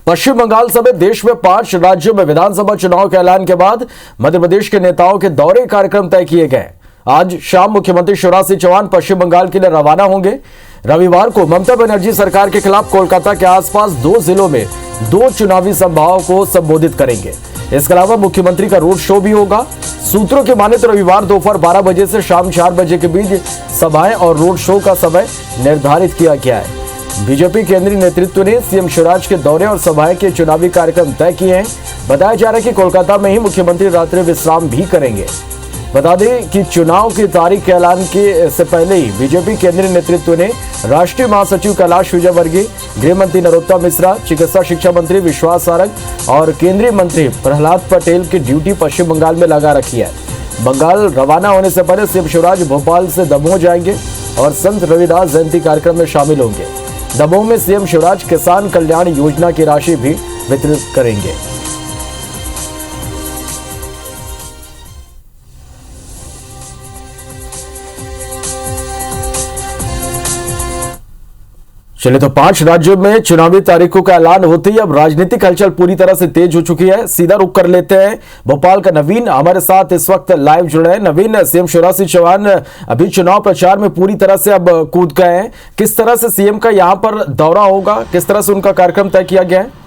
पश्चिम बंगाल समेत देश में 5 राज्यों में विधानसभा चुनाव के ऐलान के बाद मध्य प्रदेश के नेताओं के दौरे कार्यक्रम तय किए गए। आज शाम मुख्यमंत्री शिवराज सिंह चौहान पश्चिम बंगाल के लिए रवाना होंगे। रविवार को ममता बनर्जी सरकार के खिलाफ कोलकाता के आसपास 2 जिलों में 2 चुनावी सभाओं को संबोधित करेंगे। इसके अलावा मुख्यमंत्री का रोड शो भी होगा। सूत्रों की माने तो रविवार दोपहर 12 बजे से शाम 4 बजे के बीच सभाएं और रोड शो का समय निर्धारित किया गया है। बीजेपी केंद्रीय नेतृत्व ने सीएम शिवराज के दौरे और सभाएं के चुनावी कार्यक्रम तय किए हैं। बताया जा रहा है कि कोलकाता में ही मुख्यमंत्री रात्रि विश्राम भी करेंगे। बता दें कि चुनाव की तारीख के ऐलान से पहले ही बीजेपी केंद्रीय नेतृत्व ने राष्ट्रीय महासचिव कैलाश विजयवर्गीय, गृह मंत्री नरोत्तम मिश्रा, चिकित्सा शिक्षा मंत्री विश्वास सारंग और केंद्रीय मंत्री प्रहलाद पटेल की ड्यूटी पश्चिम बंगाल में लगा रखी है। बंगाल रवाना होने से पहले सीएम शिवराज भोपाल से दमोह जाएंगे और संत रविदास जयंती कार्यक्रम में शामिल होंगे। दमोह में सीएम शिवराज किसान कल्याण योजना की राशि भी वितरित करेंगे। चलिए तो 5 राज्यों में चुनावी तारीखों का ऐलान होते ही अब राजनीतिक हलचल पूरी तरह से तेज हो चुकी है। सीधा रुख कर लेते हैं भोपाल का नवीन हमारे साथ इस वक्त लाइव जुड़े हैं। नवीन, सीएम शिवराज सिंह चौहान अभी चुनाव प्रचार में पूरी तरह से अब कूद गए हैं। किस तरह से सीएम का यहां पर दौरा होगा, किस तरह से उनका कार्यक्रम तय किया गया है?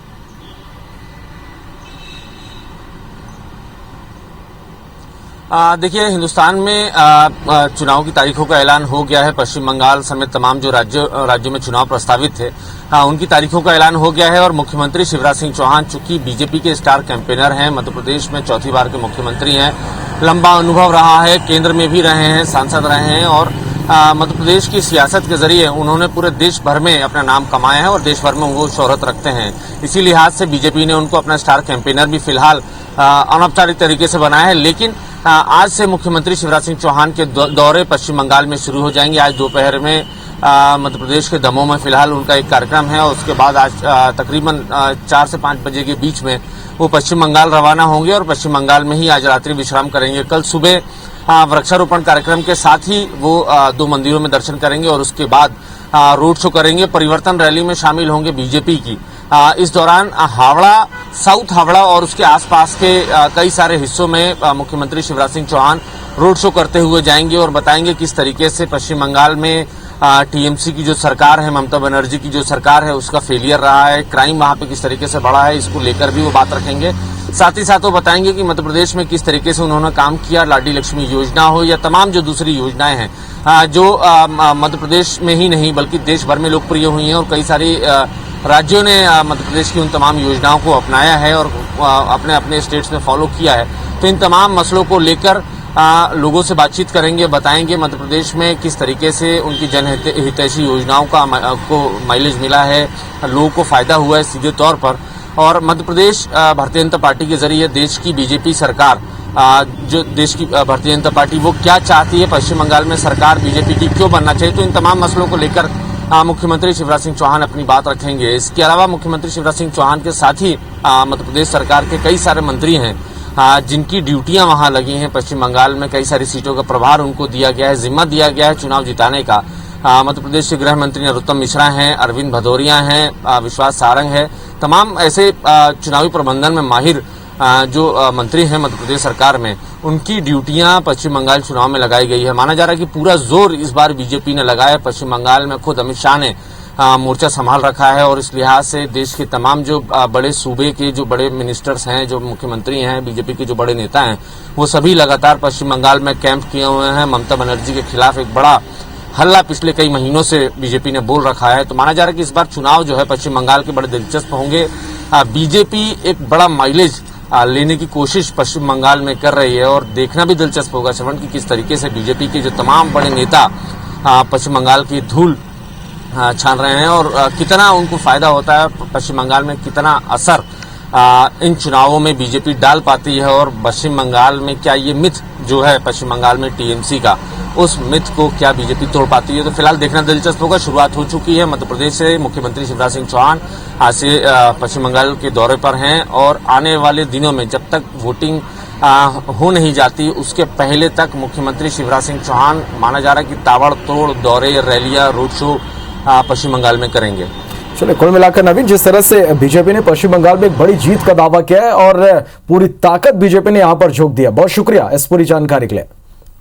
देखिए, हिंदुस्तान में चुनाव की तारीखों का ऐलान हो गया है। पश्चिम बंगाल समेत तमाम जो राज्यों में चुनाव प्रस्तावित थे उनकी तारीखों का ऐलान हो गया है। और मुख्यमंत्री शिवराज सिंह चौहान चूंकि बीजेपी के स्टार कैंपेनर हैं, मध्य प्रदेश में चौथी बार के मुख्यमंत्री हैं, लंबा अनुभव रहा है, केंद्र में भी रहे हैं, सांसद रहे हैं और मध्य प्रदेश की सियासत के जरिए उन्होंने पूरे देश भर में अपना नाम कमाया है और देश भर में वो शोहरत रखते हैं। इसी लिहाज से बीजेपी ने उनको अपना स्टार कैंपेनर भी फिलहाल अनौपचारिक तरीके से बनाया है। लेकिन आज से मुख्यमंत्री शिवराज सिंह चौहान के दौरे पश्चिम बंगाल में शुरू हो जाएंगे। आज दोपहर में मध्य प्रदेश के दमोह में फिलहाल उनका एक कार्यक्रम है और उसके बाद आज तकरीबन 4 से 5 बजे के बीच में वो पश्चिम बंगाल रवाना होंगे और पश्चिम बंगाल में ही आज रात्रि विश्राम करेंगे। कल सुबह वृक्षारोपण कार्यक्रम के साथ ही वो 2 मंदिरों में दर्शन करेंगे और उसके बाद रोड शो करेंगे। परिवर्तन रैली में शामिल होंगे बीजेपी की। इस दौरान हावड़ा, साउथ हावड़ा और उसके आसपास के कई सारे हिस्सों में मुख्यमंत्री शिवराज सिंह चौहान रोड शो करते हुए जाएंगे और बताएंगे किस तरीके से पश्चिम बंगाल में टीएमसी की जो सरकार है, ममता बनर्जी की जो सरकार है, उसका फेलियर रहा है, क्राइम वहां पे किस तरीके से बढ़ा है, इसको लेकर भी वो बात रखेंगे। साथ ही साथ वो बताएंगे कि मध्य प्रदेश में किस तरीके से उन्होंने काम किया, लाडली लक्ष्मी योजना हो या तमाम जो दूसरी योजनाएं हैं जो मध्य प्रदेश में ही नहीं बल्कि देश भर में लोकप्रिय हुई हैं और कई सारी राज्यों ने मध्य प्रदेश की उन तमाम योजनाओं को अपनाया है और अपने अपने स्टेट्स में फॉलो किया है। तो इन तमाम मसलों को लेकर लोगों से बातचीत करेंगे, बताएंगे मध्य प्रदेश में किस तरीके से उनकी जनहितैषी योजनाओं को माइलेज मिला है, लोगों को फायदा हुआ है सीधे तौर पर। और मध्य प्रदेश भारतीय जनता पार्टी के जरिए देश की बीजेपी सरकार, जो देश की भारतीय जनता पार्टी वो क्या चाहती है, पश्चिम बंगाल में सरकार बीजेपी की क्यों बनना चाहिए, तो इन तमाम मसलों को लेकर मुख्यमंत्री शिवराज सिंह चौहान अपनी बात रखेंगे। इसके अलावा मुख्यमंत्री शिवराज सिंह चौहान के साथ ही मध्य प्रदेश सरकार के कई सारे मंत्री हैं जिनकी ड्यूटियां वहां लगी हैं पश्चिम बंगाल में। कई सारी सीटों का प्रभार उनको दिया गया है, जिम्मा दिया गया है चुनाव जिताने का। मध्य प्रदेश के गृह मंत्री नरोत्तम मिश्रा हैं, अरविंद भदौरिया हैं, विश्वास सारंग है। तमाम ऐसे चुनावी प्रबंधन में माहिर जो मंत्री हैं मध्य प्रदेश सरकार में, उनकी ड्यूटियां पश्चिम बंगाल चुनाव में लगाई गई है। माना जा रहा है कि पूरा जोर इस बार बीजेपी ने लगाया। पश्चिम बंगाल में खुद अमित शाह ने मोर्चा संभाल रखा है और इस लिहाज से देश के तमाम जो बड़े सूबे के जो बड़े मिनिस्टर्स हैं, जो मुख्यमंत्री हैं, बीजेपी के जो बड़े नेता हैं, वो सभी लगातार पश्चिम बंगाल में कैंप किए हुए हैं। ममता बनर्जी के खिलाफ एक बड़ा हल्ला पिछले कई महीनों से बीजेपी ने बोल रखा है। तो माना जा रहा है कि इस बार चुनाव जो है पश्चिम बंगाल के बड़े दिलचस्प होंगे। बीजेपी एक बड़ा माइलेज लेने की कोशिश पश्चिम बंगाल में कर रही है और देखना भी दिलचस्प होगा श्रवण की किस तरीके से बीजेपी के जो तमाम बड़े नेता पश्चिम बंगाल की धूल छान रहे हैं और कितना उनको फायदा होता है, पश्चिम बंगाल में कितना असर इन चुनावों में बीजेपी डाल पाती है और पश्चिम बंगाल में क्या ये मिथ जो है पश्चिम बंगाल में टीएमसी का, उस मिथ को क्या बीजेपी तोड़ पाती है। तो फिलहाल देखना दिलचस्प होगा। शुरुआत हो चुकी है। मध्य प्रदेश से मुख्यमंत्री शिवराज सिंह चौहान आज से पश्चिम बंगाल के दौरे पर हैं और आने वाले दिनों में जब तक वोटिंग हो नहीं जाती उसके पहले तक मुख्यमंत्री शिवराज सिंह चौहान माना जा रहा है कि ताबड़तोड़ दौरे, रैलियां, रोड शो पश्चिम बंगाल में करेंगे। चलिए, कुल मिलाकर नवीन, जिस तरह से बीजेपी ने पश्चिम बंगाल में एक बड़ी जीत का दावा किया है और पूरी ताकत बीजेपी ने यहां पर झोंक दिया। बहुत शुक्रिया इस पूरी जानकारी के लिए।